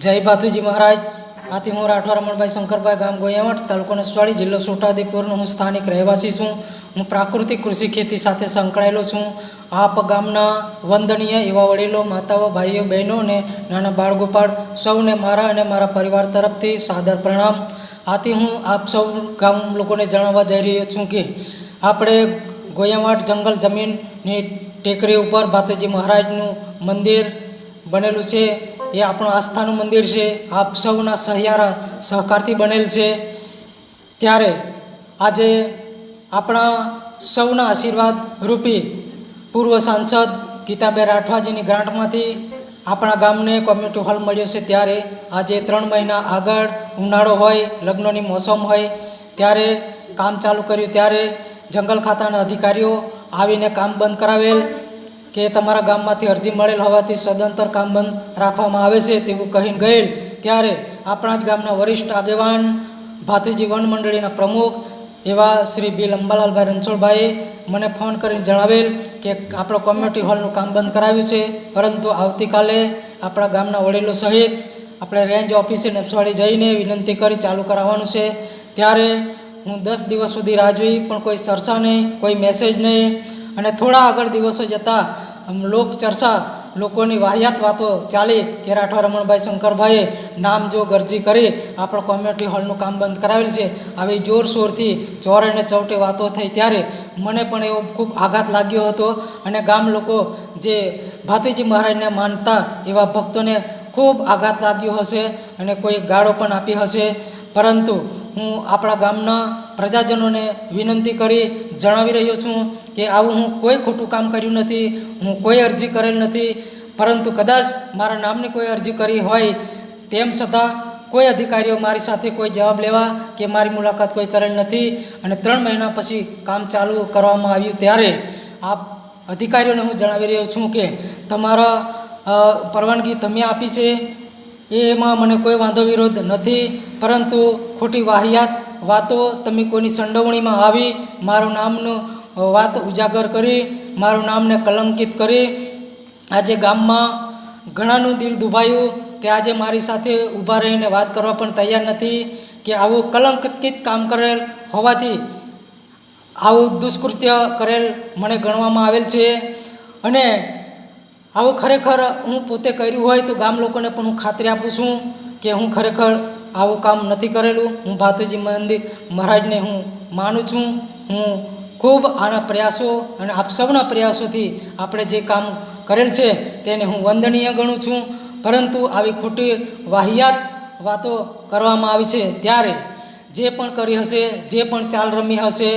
જય ભાતુજી મહારાજ। આથી હું રાઠવા રમણભાઈ શંકરભાઈ, ગામ ગોયાવટ, તાલુકો નસવાડી, જિલ્લો છોટાઉદેપુરનો હું સ્થાનિક રહેવાસી છું। હું પ્રાકૃતિક કૃષિ ખેતી સાથે સંકળાયેલો છું। આપ ગામના વંદનીય એવા વડીલો, માતાઓ, ભાઈઓ, બહેનો અને નાના બાળગોપાળ સૌને મારા અને મારા પરિવાર તરફથી સાદર પ્રણામ। આથી હું આપ સૌ ગામ લોકોને જણાવવા જઈ રહ્યો છું કે આપણે ગોયાવટ જંગલ જમીનની ટેકરી ઉપર ભાતુજી મહારાજનું મંદિર બનેલું છે। એ આપણું આસ્થાનું મંદિર છે। આપ સૌના સહિયારા સહકારથી બનેલ છે। ત્યારે આજે આપણા સૌના આશીર્વાદ રૂપી પૂર્વ સાંસદ ગીતાબેન રાઠવાજીની ગ્રાન્ટમાંથી આપણા ગામને કોમ્યુનિટી હોલ મળ્યો છે। ત્યારે આજે 3 મહિના આગળ ઉનાળો હોય, લગ્નની મોસમ હોય, ત્યારે કામ ચાલુ કર્યું। ત્યારે જંગલ ખાતાના અધિકારીઓ આવીને કામ બંધ કરાવેલ કે તમારા ગામમાંથી અરજી મળેલ હોવાથી સદંતર કામ બંધ રાખવામાં આવે છે તેવું કહીને ગયેલ। ત્યારે આપણા જ ગામના વરિષ્ઠ આગેવાન, ભાતુજી વન મંડળીના પ્રમુખ એવા શ્રી બી લંબાલાલભાઈ રણછોડભાઈએ મને ફોન કરીને જણાવેલ કે આપણો કોમ્યુનિટી હોલનું કામ બંધ કરાવ્યું છે, પરંતુ આવતીકાલે આપણા ગામના વડીલો સહિત આપણે રેન્જ ઓફિસે નસવાડી જઈને વિનંતી કરી ચાલુ કરાવવાનું છે। ત્યારે હું 10 દિવસ સુધી રાહ જોઈ, પણ કોઈ ચર્ચા નહીં, કોઈ મેસેજ નહીં, અને થોડા આગળ દિવસો જતાં લોક ચર્ચા, લોકોની વાહિયાત વાતો ચાલી કે રાઠવા રમણભાઈ શંકરભાઈએ નામ જો ગરજી કરી આપણો કોમ્યુનિટી હોલનું કામ બંધ કરાવેલ છે, આવી જોરશોરથી ચોરે ને ચૌટે વાતો થઈ। ત્યારે મને પણ એવો ખૂબ આઘાત લાગ્યો હતો, અને ગામ લોકો જે ભાતુજી મહારાજને માનતા એવા ભક્તોને ખૂબ આઘાત લાગ્યો હશે અને કોઈ ગાળો પણ આપી હશે। પરંતુ હું આપણા ગામના પ્રજાજનોને વિનંતી કરી જણાવી રહ્યો છું કે આવું હું કોઈ ખોટું કામ કર્યું નથી, હું કોઈ અરજી કરેલ નથી, પરંતુ કદાચ મારા નામની કોઈ અરજી કરી હોય તેમ છતાં કોઈ અધિકારીઓ મારી સાથે કોઈ જવાબ લેવા કે મારી મુલાકાત કોઈ કરેલ નથી, અને 3 મહિના પછી કામ ચાલુ કરવામાં આવ્યું। ત્યારે આપ અધિકારીઓને હું જણાવી રહ્યો છું કે તમારા પરવાનગી તમે આપી છે, એમાં મને કોઈ વાંધો વિરોધ નથી, પરંતુ ખોટી વાહિયાત વાતો તમે કોઈની સંડોવણીમાં આવી મારું નામનું વાત ઉજાગર કરી, મારું નામને કલંકિત કરી આજે ગામમાં ઘણાનું દિલ દુભાયું। તે આજે મારી સાથે ઊભા રહીને વાત કરવા પણ તૈયાર નથી કે આવું કલંકિત કામ કરેલ હોવાથી આવું દુષ્કૃત્ય કરેલ મને ગણવામાં આવેલ છે, અને આવું ખરેખર હું પોતે કર્યું હોય તો ગામ લોકોને પણ હું ખાતરી આપું છું કે હું ખરેખર આવું કામ નથી કરેલું। હું ભાતુજી મંદિર મહારાજને હું માનું છું। હું ખૂબ આના પ્રયાસો અને આપ સૌના પ્રયાસોથી આપણે જે કામ કરેલ છે તેને હું વંદનીય ગણું છું, પરંતુ આવી ખોટી વાહિયાત વાતો કરવામાં આવી છે। ત્યારે જે પણ કરી હશે, જે પણ ચાલ રમી હશે,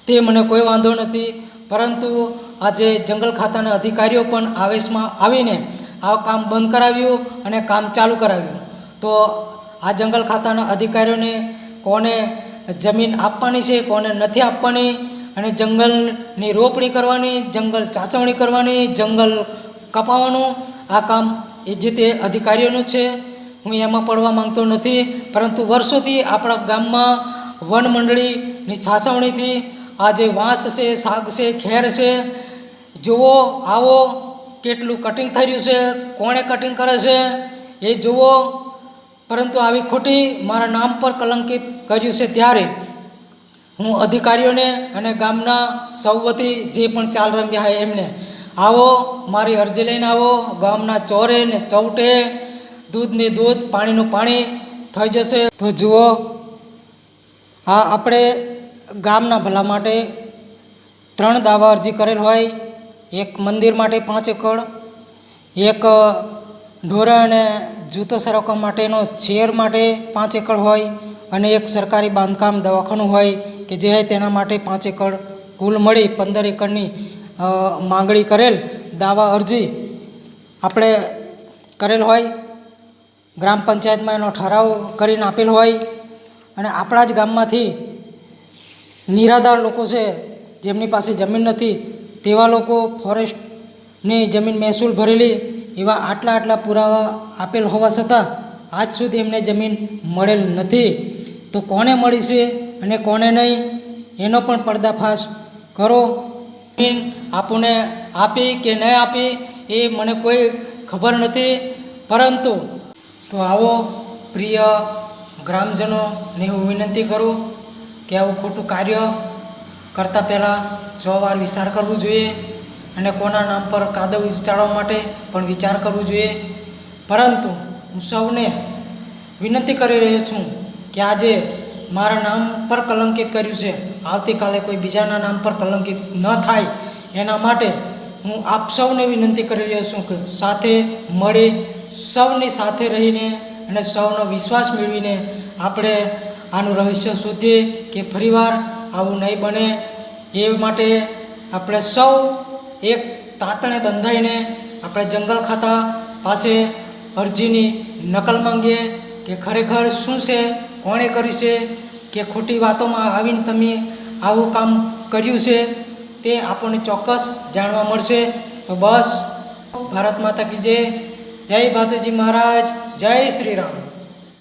તે મને કોઈ વાંધો નથી, પરંતુ આજે જંગલ ખાતાના અધિકારીઓ પણ આવેશમાં આવીને આ કામ બંધ કરાવ્યું અને કામ ચાલુ કરાવ્યું। તો આ જંગલ ખાતાના અધિકારીઓને કોને જમીન આપવાની છે, કોને નથી આપવાની, અને જંગલની રોપણી કરવાની, જંગલ ચાસવણી કરવાની, જંગલ કપાવવાનું, આ કામ એ જે તે અધિકારીઓનું છે। હું એમાં પડવા માંગતો નથી, પરંતુ વર્ષોથી આપણા ગામમાં વન મંડળીની છાસવણીથી આ જે વાંસ છે, શાક છે, ખેર છે, જુઓ આવો કેટલું કટિંગ થઈ રહ્યું છે, કોણે કટિંગ કરે છે એ જુઓ, પરંતુ આવી ખોટી મારા નામ પર કલંકિત કર્યું છે। ત્યારે હું અધિકારીઓને અને ગામના સૌ વતી જે પણ ચાલ રમ્યા હોય એમને આવો, મારી અરજી લઈને આવો, ગામના ચોરે ને ચૌટે દૂધને દૂધ, પાણીનું પાણી થઈ જશે। તો જુઓ, આ આપણે ગામના ભલા માટે 3 દાવા અરજી કરેલ હોય, એક મંદિર માટે 5 એકડ, એક ઢોરા અને જૂતો સરકવા માટેનો શેર માટે 5 એકડ હોય, અને એક સરકારી બાંધકામ દવાખાનું હોય કે જે હોય તેના માટે 5 એકડ, કુલ મળી 15 એકડની માંગણી કરેલ દાવા અરજી આપણે કરેલ હોય, ગ્રામ પંચાયતમાં એનો ઠરાવ કરીને આપેલ હોય, અને આપણા જ ગામમાંથી નિરાધાર લોકો છે જેમની પાસે જમીન નથી તેવા લોકો ફોરેસ્ટની જમીન મહેસૂલ ભરેલી એવા આટલા પુરાવા આપેલ હોવા છતાં આજ સુધી એમને જમીન મળેલ નથી। તો કોને મળી છે અને કોને નહીં એનો પણ પર્દાફાશ કરો। જમીન આપણને આપી કે નહીં આપી એ મને કોઈ ખબર નથી, પરંતુ તો આવો પ્રિય ગ્રામજનોને હું વિનંતી કરું કે આવું ખોટું કાર્ય કરતાં પહેલાં 100 વાર વિચાર કરવું જોઈએ અને કોના નામ પર કાદવ ચાળવા માટે પણ વિચાર કરવું જોઈએ. પરંતુ હું સૌને વિનંતી કરી રહ્યો છું કે આજે મારા નામ પર કલંકિત કર્યું છે, આવતીકાલે કોઈ બીજાના નામ પર કલંકિત ન થાય એના માટે હું આપ સૌને વિનંતી કરી રહ્યો છું કે સાથે મળી સૌની સાથે રહીને અને સૌનો વિશ્વાસ મેળવીને આપણે આનું રહસ્ય શોધીએ કે ફરીવાર આવું નહીં બને. એ માટે આપણે સૌ એક તાતણે બંધાઈને આપણે જંગલ ખાતા પાસે અરજીની નકલ માંગીએ કે ખરેખર શું છે, કોણે કર્યું છે, કે ખોટી વાતોમાં આવીને તમે આવું કામ કર્યું છે તે આપણને ચોક્કસ જાણવા મળશે. તો બસ, ભારત માતા કી જય. જય ભાતુજી મહારાજ, જય શ્રી રામ.